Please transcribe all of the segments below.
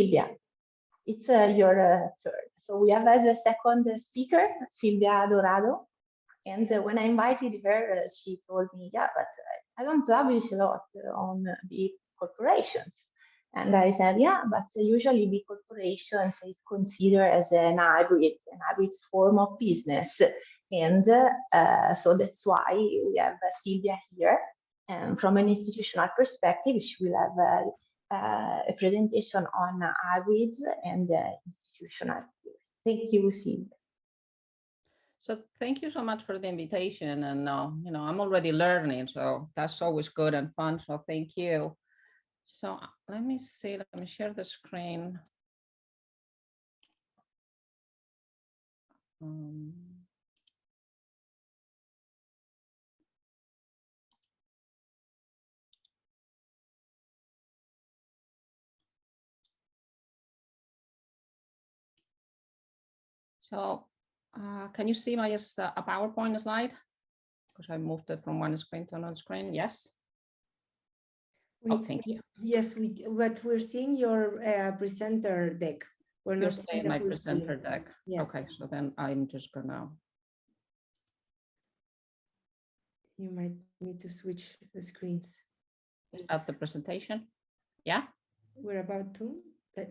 Silvia, it's your turn. So we have as a second speaker, Silvia Dorado. And when I invited her, she told me, yeah, but I don't publish a lot on big corporations. And I said, yeah, but usually big corporations is considered as an hybrid form of business. And so that's why we have Silvia here. And from an institutional perspective, she will have a presentation on hybrids and institutional. Thank you, Silvia. So thank you so much for the invitation. And, I'm already learning, so that's always good and fun. So thank you. So let me see, let me share the screen. So can you see my a PowerPoint slide? Because I moved it from one screen to another screen. Yes. Thank you. Yes, but we're seeing your presenter deck. We're not seeing my presenter deck. Yeah. Okay, so then I'm just gonna. You might need to switch the screens. Is that the presentation? Yeah. We're about to.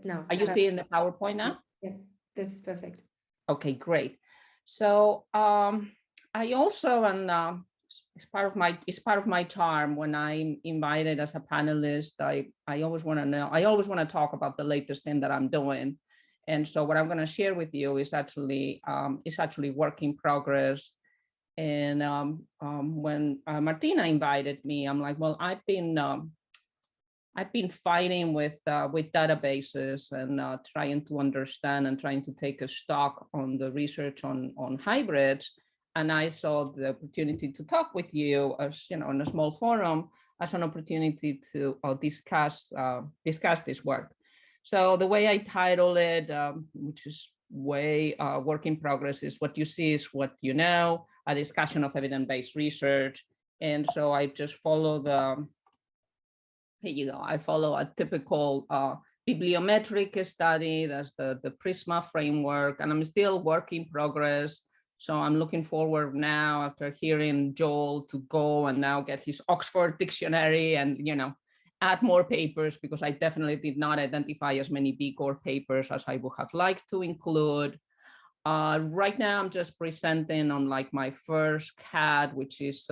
Now. Are you seeing the PowerPoint now? Yeah, this is perfect. Okay, great. So I also, and it's part of my charm when I'm invited as a panelist. I always want to know. I always want to talk about the latest thing that I'm doing. And so what I'm going to share with you is actually work in progress. And when Martina invited me, I'm like, well, I've been fighting with databases and trying to understand and trying to take a stock on the research on hybrids. And I saw the opportunity to talk with you, as in a small forum, as an opportunity to discuss this work. So the way I title it, which is work in progress, is what you see is what you know, a discussion of evidence-based research. And so I just follow I follow a typical bibliometric study. That's the Prisma framework, and I'm still work in progress. So I'm looking forward now, after hearing Joel, to go and now get his Oxford dictionary and, add more papers, because I definitely did not identify as many B Corp papers as I would have liked to include. Right now, I'm just presenting on my first CAD, which is,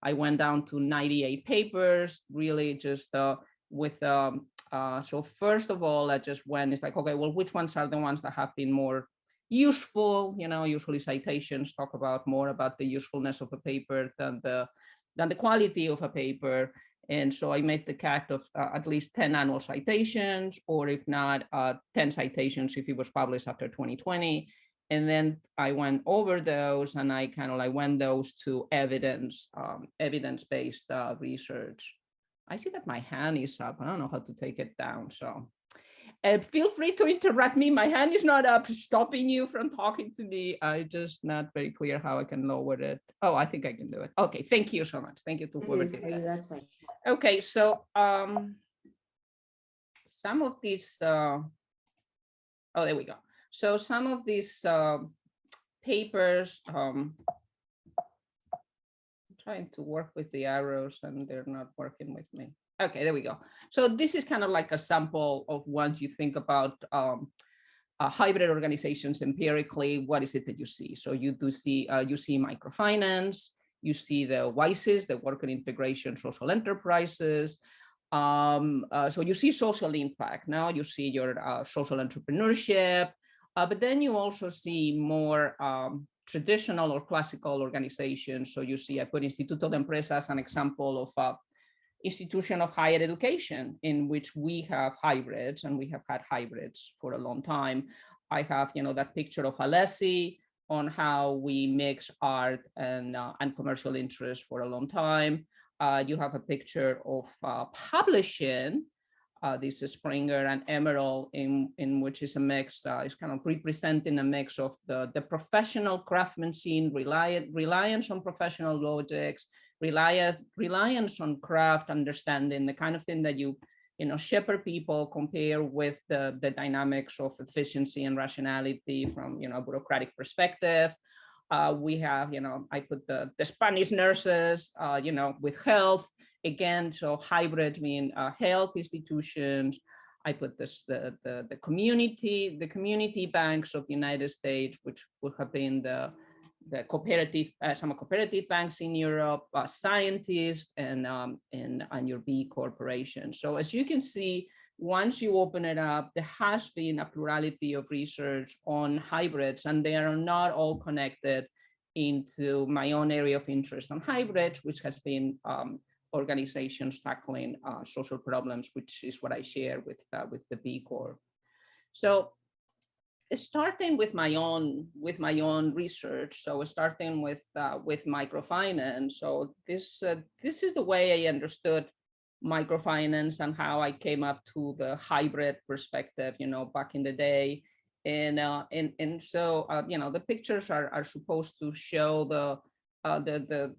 I went down to 98 papers, really just with, so first of all, I just went, it's okay, well, which ones are the ones that have been more useful? Usually citations talk about more about the usefulness of a paper than the quality of a paper. And so I made the cut of at least 10 annual citations, or if not, 10 citations if it was published after 2020. And then I went over those, and I kind of went those to evidence-based research. I see that my hand is up. I don't know how to take it down. So feel free to interrupt me. My hand is not up, stopping you from talking to me. I'm just not very clear how I can lower it. Oh, I think I can do it. Okay, thank you so much. Thank you to whoever did that. That's fine. Okay, so some of these, oh, there we go. So some of these papers, I'm trying to work with the arrows and they're not working with me. Okay, there we go. So this is kind of like a sample of what you think about hybrid organizations empirically. What is it that you see? So you do see, you see microfinance, you see the WISEs, the worker integration social enterprises. So you see social impact. Now you see your social entrepreneurship, but then you also see more traditional or classical organizations. So you see, I put Instituto de Empresa as an example of institution of higher education in which we have hybrids, and we have had hybrids for a long time. I have, that picture of Alessi on how we mix art and commercial interest for a long time. You have a picture of publishing. This is Springer and Emerald, in which is a mix, is kind of representing a mix of the professional craftsman scene, reliance on professional logics, reliance on craft understanding, the kind of thing that you shepherd people, compare with the dynamics of efficiency and rationality from, a bureaucratic perspective. We have, I put the Spanish nurses, with health, again, so hybrid mean health institutions. I put this, the community banks of the United States, which would have been the cooperative, some cooperative banks in Europe, scientists, and your B corporation. So as you can see, once you open it up, there has been a plurality of research on hybrids, and they are not all connected into my own area of interest on hybrids, which has been organizations tackling social problems, which is what I share with the B Corp. So starting with my own research, so starting with microfinance. So this is the way I understood microfinance and how I came up to the hybrid perspective, back in the day. And so the pictures are supposed to show the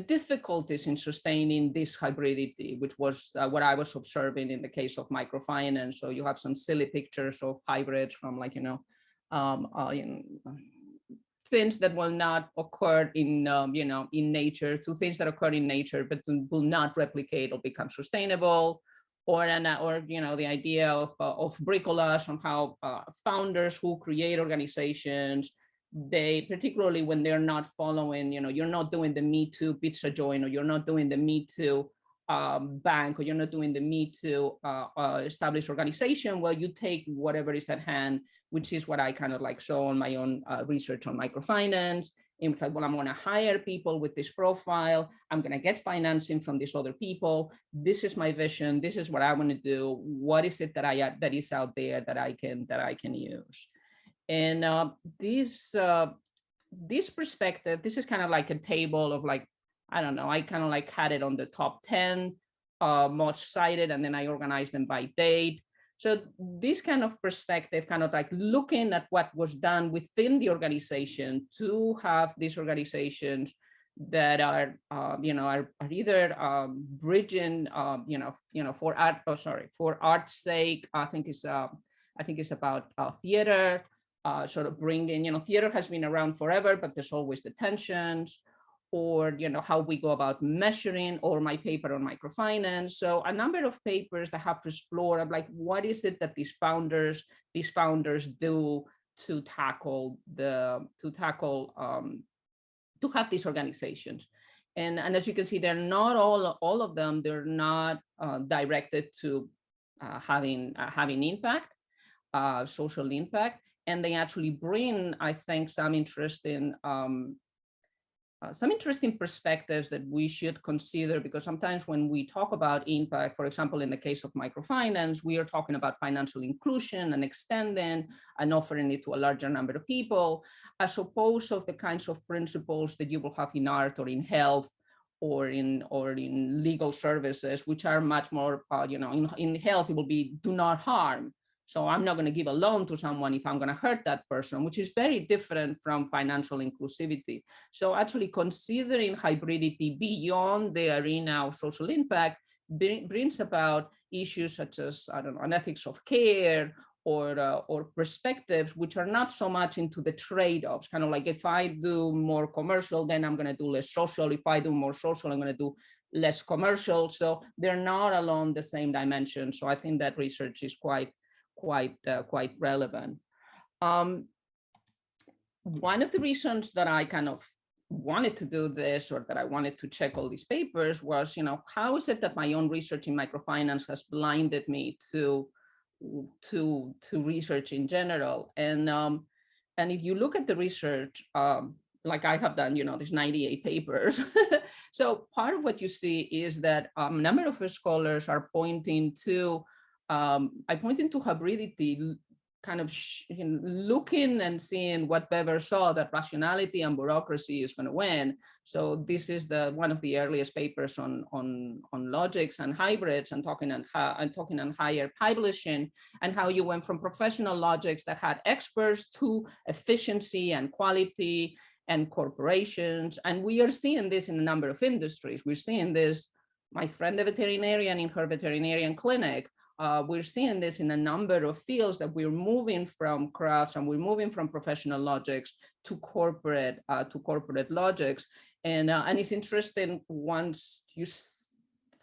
difficulties in sustaining this hybridity, which was what I was observing in the case of microfinance. So you have some silly pictures of hybrids from things that will not occur in in nature, to things that occur in nature but will not replicate or become sustainable, or the idea of bricolage, on how founders who create organizations, they, particularly when they're not following, you're not doing the Me Too pizza joint, or you're not doing the Me Too bank, or you're not doing the Me Too established organization. Well, you take whatever is at hand, which is what I kind of show on my own research on microfinance. In fact, well, I'm going to hire people with this profile. I'm going to get financing from these other people. This is my vision. This is what I want to do. What is it that is out there that I can use? And this perspective, this is kind of like a table of I don't know, I kind of had it on the top 10 most cited, and then I organized them by date. So this kind of perspective, kind of looking at what was done within the organization to have these organizations that are, are either bridging, for art, for art's sake. I think it's about theater. Sort of bringing, theater has been around forever, but there's always the tensions, or, how we go about measuring, or my paper on microfinance. So a number of papers that have explored what is it that these founders do to have these organizations. And as you can see, they're not all of them, they're not directed to having impact, social impact. And they actually bring, I think, some interesting perspectives that we should consider, because sometimes when we talk about impact, for example, in the case of microfinance, we are talking about financial inclusion and extending and offering it to a larger number of people, as opposed to the kinds of principles that you will have in art or in health or in legal services, which are much more, in health, it will be do not harm. So I'm not going to give a loan to someone if I'm going to hurt that person, which is very different from financial inclusivity. So actually considering hybridity beyond the arena of social impact brings about issues such as, I don't know, an ethics of care, or perspectives which are not so much into the trade-offs, kind of if I do more commercial, then I'm going to do less social. If I do more social, I'm going to do less commercial. So they're not along the same dimension. So I think that research is quite relevant. One of the reasons that I kind of wanted to do this, or that I wanted to check all these papers, was, how is it that my own research in microfinance has blinded me to research in general? And if you look at the research, like I have done, there's 98 papers. So part of what you see is that a number of scholars are pointing to hybridity, kind of looking and seeing what Weber saw, that rationality and bureaucracy is going to win. So this is one of the earliest papers on logics and hybrids, and talking on higher publishing, and how you went from professional logics that had experts to efficiency and quality and corporations. And we are seeing this in a number of industries. We're seeing this my friend, the veterinarian, in her veterinarian clinic, we're seeing this in a number of fields, that we're moving from crafts and we're moving from professional logics to corporate logics. And it's interesting, once you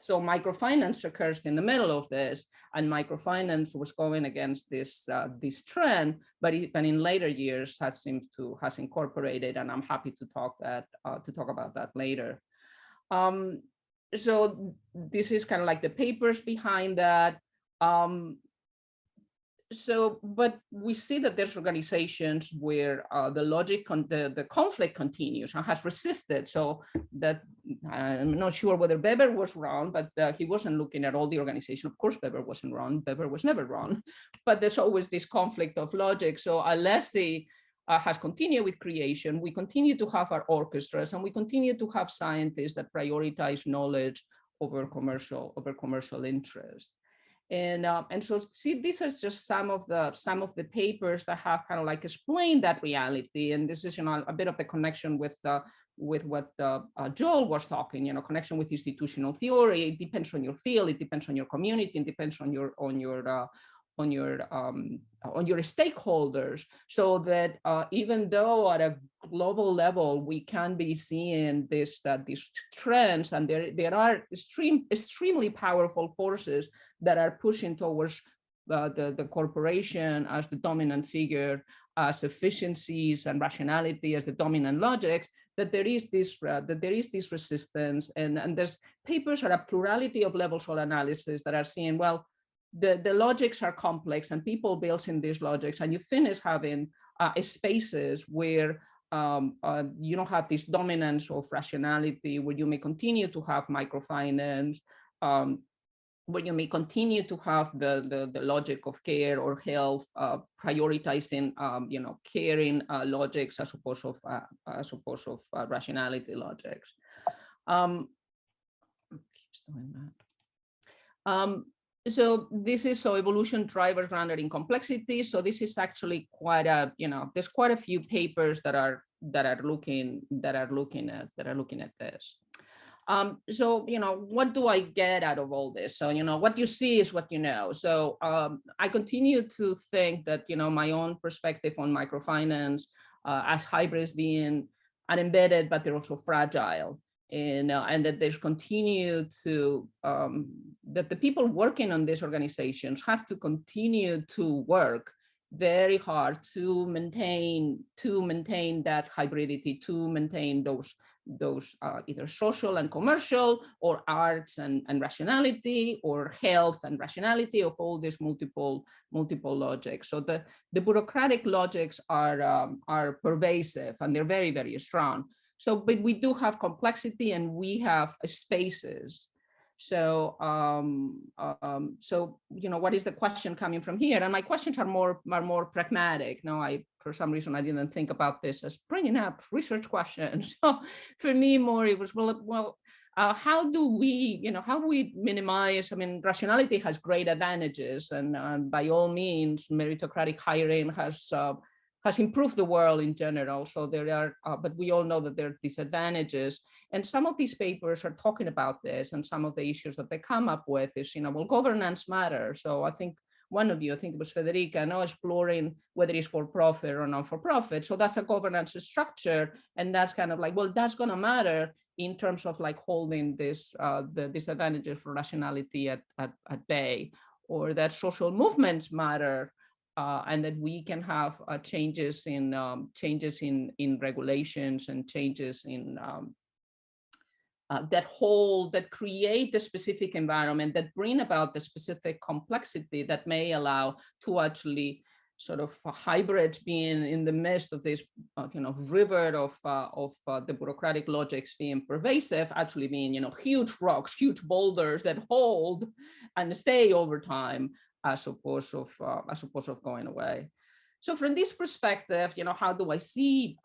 so microfinance occurs in the middle of this, and microfinance was going against this this trend, but in later years has incorporated, and I'm happy to talk about that later. So this is kind of like the papers behind that. But we see that there's organizations where the logic, the conflict continues and has resisted. So that I'm not sure whether Weber was wrong, but he wasn't looking at all the organization. Of course, Weber wasn't wrong. Weber was never wrong, but there's always this conflict of logic. So Alessi has continued with creation. We continue to have our orchestras, and we continue to have scientists that prioritize knowledge over commercial interest. And so see, these are just some of the papers that have kind of like explained that reality. And this is, you know, a bit of the connection with what Joel was talking, connection with institutional theory. It depends on your field, it depends on your community, it depends on your stakeholders, so that even though at a global level we can be seeing these trends, and there are extremely powerful forces that are pushing towards the corporation as the dominant figure, as efficiencies and rationality as the dominant logics, that there is this resistance, and there's papers at a plurality of levels of analysis that are saying, well, the logics are complex and people build in these logics, and you finish having spaces where you don't have this dominance of rationality, where you may continue to have microfinance, where you may continue to have the logic of care or health, prioritizing caring logics as opposed of rationality logics. Keeps doing that. So this is evolution drivers grounded in complexity. So this is actually quite a, there's quite a few papers that are looking at this. So, what do I get out of all this? So, what you see is what you know. So I continue to think that, my own perspective on microfinance as hybrids being unembedded, but they're also fragile. And that there's continue to, that the people working on these organizations have to continue to work very hard to maintain that hybridity, to maintain those either social and commercial, or arts and rationality, or health and rationality, of all these multiple logics. So the bureaucratic logics are pervasive, and they're very, very strong. So, but we do have complexity, and we have spaces. So, what is the question coming from here? And my questions are more pragmatic. Now, for some reason, I didn't think about this as bringing up research questions. So, for me, it was how do we minimize? I mean, rationality has great advantages, and by all means, meritocratic hiring has improved the world in general. So there are, but we all know that there are disadvantages. And some of these papers are talking about this, and some of the issues that they come up with is, well, governance matters. So I think one of you, I think it was Federica, now exploring whether it's for profit or not for profit. So that's a governance structure. And that's kind of like, well, that's going to matter in terms of like holding this, the disadvantages for rationality at bay, or that social movements matter. And that we can have changes in regulations, and changes in that create the specific environment, that bring about the specific complexity that may allow to actually sort of hybrids being in the midst of this river of the bureaucratic logics being pervasive, actually being huge rocks, huge boulders that hold and stay over time, as opposed of going away. So from this perspective, how do I see,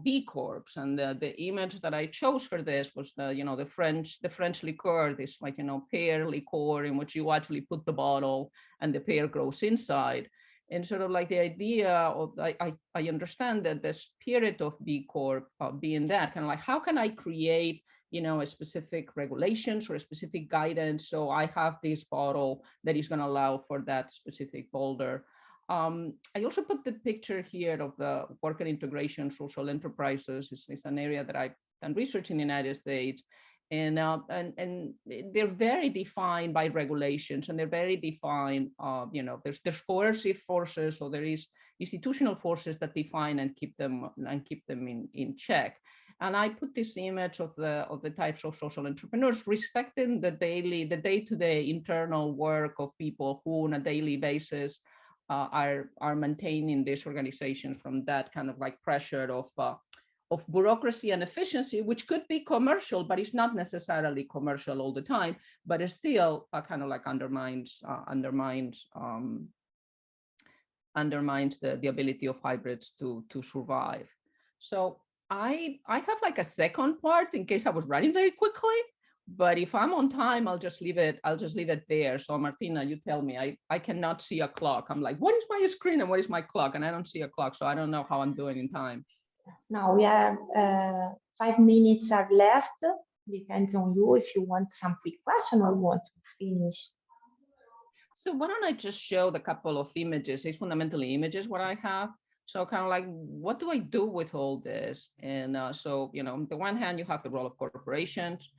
B Corps? And the image that I chose for this was the French liqueur, this pear liqueur, in which you actually put the bottle and the pear grows inside. And sort of like the idea of, I understand that the spirit of B Corp being that kind of like, how can I create a specific regulations or a specific guidance. So I have this bottle that is going to allow for that specific boulder. I also put the picture here of the worker integration social enterprises. It's an area that I've done research in the United States. And they're very defined by regulations, and they're very defined, there's coercive forces, or there is institutional forces that define and keep them in check. And I put this image of the types of social entrepreneurs respecting the day-to-day internal work of people who on a daily basis are maintaining these organizations from that kind of like pressure of bureaucracy and efficiency, which could be commercial, but it's not necessarily commercial all the time, but it still kind of like undermines the ability of hybrids to survive. So I have like a second part in case I was running very quickly, but if I'm on time, I'll just leave it there. So Martina, you tell me, I cannot see a clock. I'm like, what is my screen and what is my clock? And I don't see a clock, so I don't know how I'm doing in time. Now we are 5 minutes are left. Depends on you if you want some quick question or want to finish. So why don't I just show the couple of images? It's fundamentally images what I have. So kind of like, what do I do with all this? And so, on the one hand, you have the role of corporations.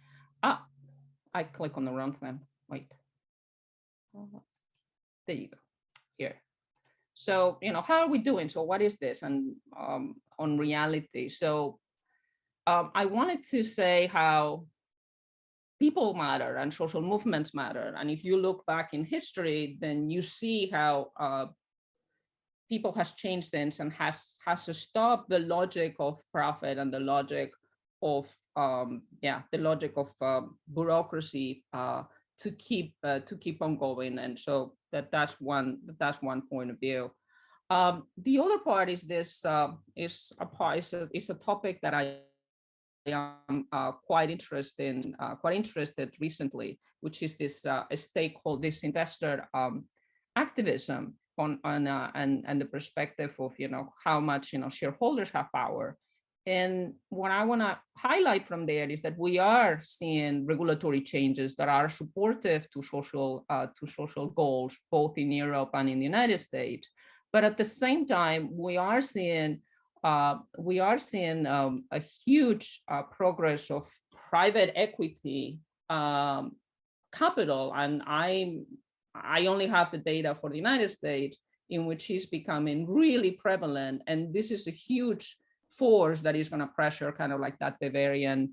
I click on the wrong thing. Wait. There you go. Here. So, how are we doing? So what is this? And on reality. So I wanted to say how people matter and social movements matter. And if you look back in history, then you see how people has changed things and has stopped the logic of profit and the logic of bureaucracy to keep on going. And so that's one point of view. The other part is this is a topic that I am quite interested recently, which is this this investor activism and the perspective of how much shareholders have power. And what I want to highlight from there is that we are seeing regulatory changes that are supportive to social goals, both in Europe and in the United States. But at the same time, we are seeing a huge progress of private equity capital, and I only have the data for the United States, in which is becoming really prevalent, and this is a huge force that is going to pressure kind of like that Bavarian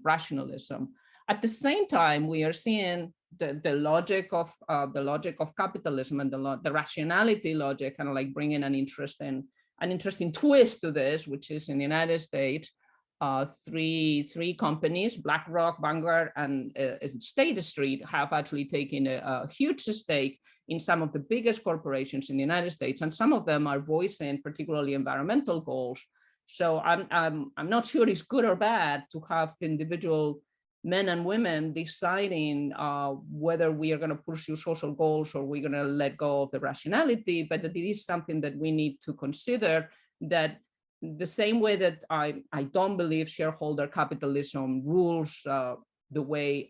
rationalism. At the same time, we are seeing the logic of capitalism and the rationality logic kind of like bringing an interesting twist to this, which is in the United States, three companies, BlackRock, Vanguard, and State Street, have actually taken a huge stake in some of the biggest corporations in the United States, and some of them are voicing particularly environmental goals. So I'm not sure it's good or bad to have individual men and women deciding whether we are going to pursue social goals or we're going to let go of the rationality, but that it is something that we need to consider, that the same way that I don't believe shareholder capitalism rules the way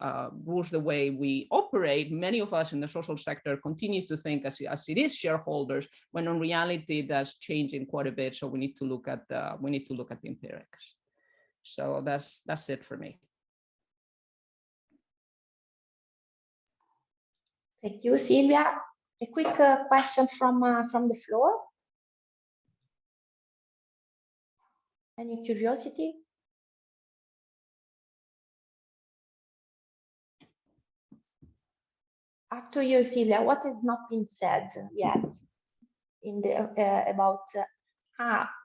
we operate, many of us in the social sector continue to think as it is shareholders, when in reality that's changing quite a bit. So we need to look at the empirics. So that's it for me. Thank you, Silvia. A quick question from the floor. Any curiosity? Up to you, Silvia. What has not been said yet in the about?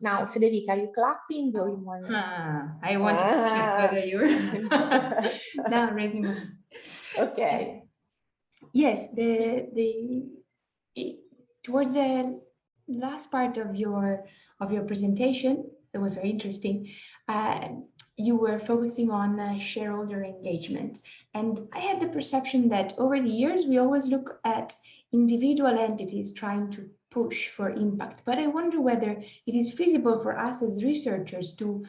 Now, Federica, are you clapping or you want? I want to check whether you're now raising my. Okay. Yes, towards the last part of your presentation, it was very interesting. You were focusing on shareholder engagement, and I had the perception that over the years we always look at individual entities trying to push for impact, but I wonder whether it is feasible for us as researchers to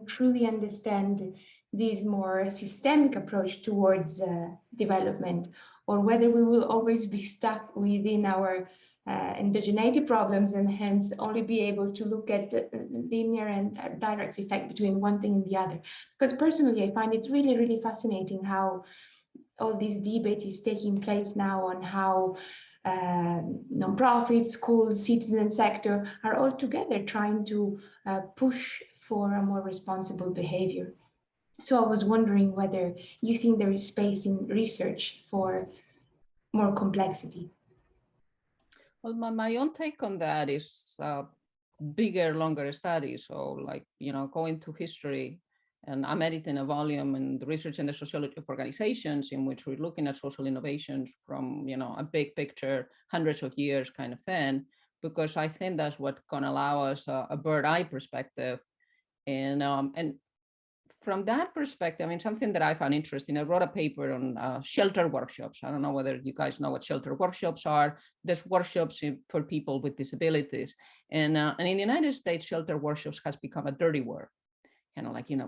truly understand this more systemic approach towards development, or whether we will always be stuck within our endogeneity problems and hence only be able to look at the linear and direct effect between one thing and the other. Because personally, I find it's really, really fascinating how all this debate is taking place now on how nonprofits, schools, citizen sector are all together trying to push for a more responsible behavior. So I was wondering whether you think there is space in research for more complexity. Well, my own take on that is bigger, longer studies. So like, going to history, and I'm editing a volume in the research and the sociology of organizations in which we're looking at social innovations from, a big picture, hundreds of years kind of thing, because I think that's what's going to allow us a bird eye perspective. And from that perspective, something that I found interesting, I wrote a paper on shelter workshops. I don't know whether you guys know what shelter workshops are. There's workshops for people with disabilities. And in the United States, shelter workshops has become a dirty word.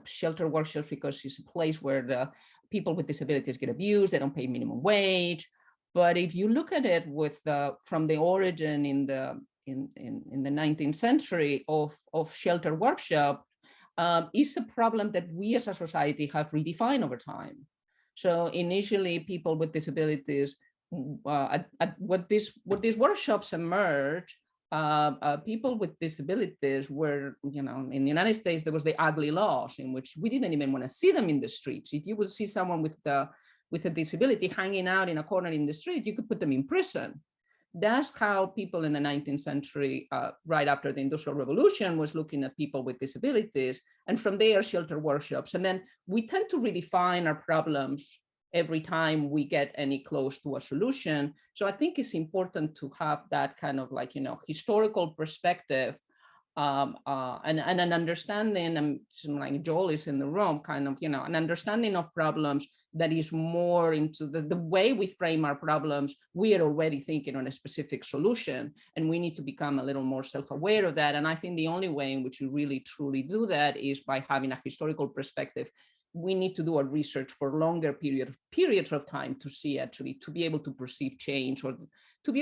Shelter workshops, because it's a place where the people with disabilities get abused, they don't pay minimum wage. But if you look at it with from the origin in the 19th century of shelter workshop, is a problem that we as a society have redefined over time. So initially, people with disabilities, what these workshops emerged, people with disabilities were, in the United States, there was the ugly laws in which we didn't even want to see them in the streets. If you would see someone with a disability hanging out in a corner in the street, you could put them in prison. That's how people in the 19th century, right after the Industrial Revolution, was looking at people with disabilities. And from there, shelter workshops. And then we tend to redefine our problems every time we get any close to a solution. So I think it's important to have that kind of historical perspective and an understanding, and like Joel is in the room, kind of, an understanding of problems that is more into the way we frame our problems. We are already thinking on a specific solution, and we need to become a little more self-aware of that. And I think the only way in which you really truly do that is by having a historical perspective. We need to do our research for longer periods of time to see, actually, to be able to perceive change, or to be